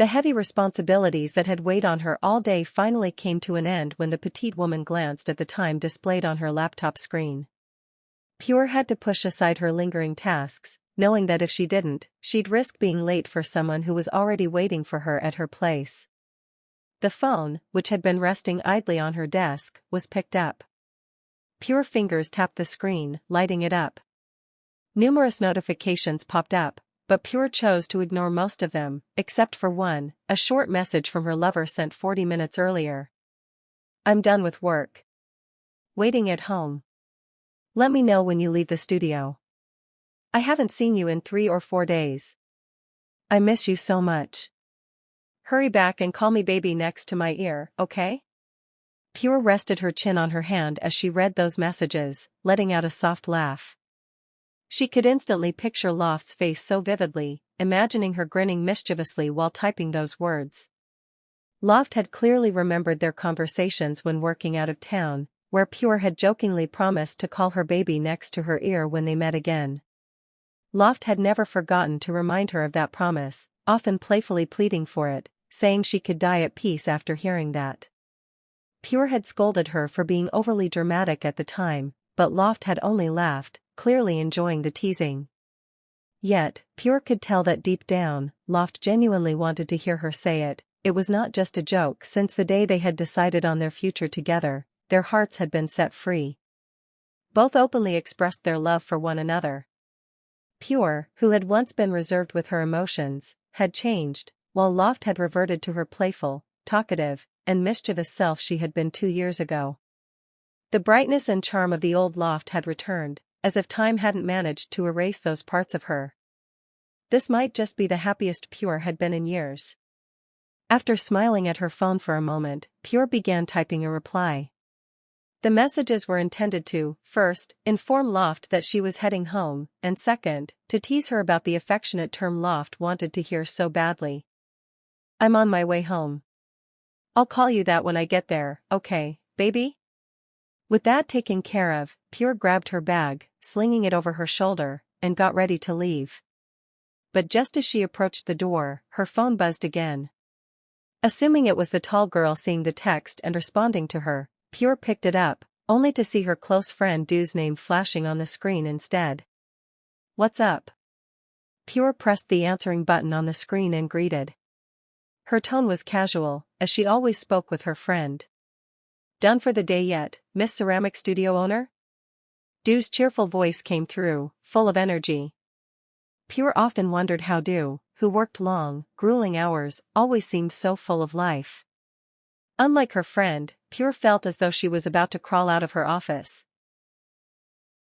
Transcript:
The heavy responsibilities that had weighed on her all day finally came to an end when the petite woman glanced at the time displayed on her laptop screen. Pure had to push aside her lingering tasks, knowing that if she didn't, she'd risk being late for someone who was already waiting for her at her place. The phone, which had been resting idly on her desk, was picked up. Pure fingers tapped the screen, lighting it up. Numerous notifications popped up, but Pure chose to ignore most of them, except for one, a short message from her lover sent 40 minutes earlier. "I'm done with work. Waiting at home. Let me know when you leave the studio. I haven't seen you in 3 or 4 days. I miss you so much. Hurry back and call me baby next to my ear, okay?" Pure rested her chin on her hand as she read those messages, letting out a soft laugh. She could instantly picture Loft's face so vividly, imagining her grinning mischievously while typing those words. Loft had clearly remembered their conversations when working out of town, where Pure had jokingly promised to call her baby next to her ear when they met again. Loft had never forgotten to remind her of that promise, often playfully pleading for it, saying she could die at peace after hearing that. Pure had scolded her for being overly dramatic at the time, but Loft had only laughed, clearly enjoying the teasing. Yet, Pure could tell that deep down, Loft genuinely wanted to hear her say it. It was not just a joke. Since the day they had decided on their future together, their hearts had been set free. Both openly expressed their love for one another. Pure, who had once been reserved with her emotions, had changed, while Loft had reverted to her playful, talkative, and mischievous self she had been 2 years ago. The brightness and charm of the old Loft had returned, as if time hadn't managed to erase those parts of her. This might just be the happiest Pure had been in years. After smiling at her phone for a moment, Pure began typing a reply. The messages were intended to, first, inform Loft that she was heading home, and second, to tease her about the affectionate term Loft wanted to hear so badly. "I'm on my way home. I'll call you that when I get there, okay, baby?" With that taken care of, Pure grabbed her bag, slinging it over her shoulder, and got ready to leave. But just as she approached the door, her phone buzzed again. Assuming it was the tall girl seeing the text and responding to her, Pure picked it up, only to see her close friend Du's name flashing on the screen instead. "What's up?" Pure pressed the answering button on the screen and greeted. Her tone was casual, as she always spoke with her friend. "Done for the day yet, Miss Ceramic Studio owner?" Du's cheerful voice came through, full of energy. Pure often wondered how Du, who worked long, grueling hours, always seemed so full of life. Unlike her friend, Pure felt as though she was about to crawl out of her office.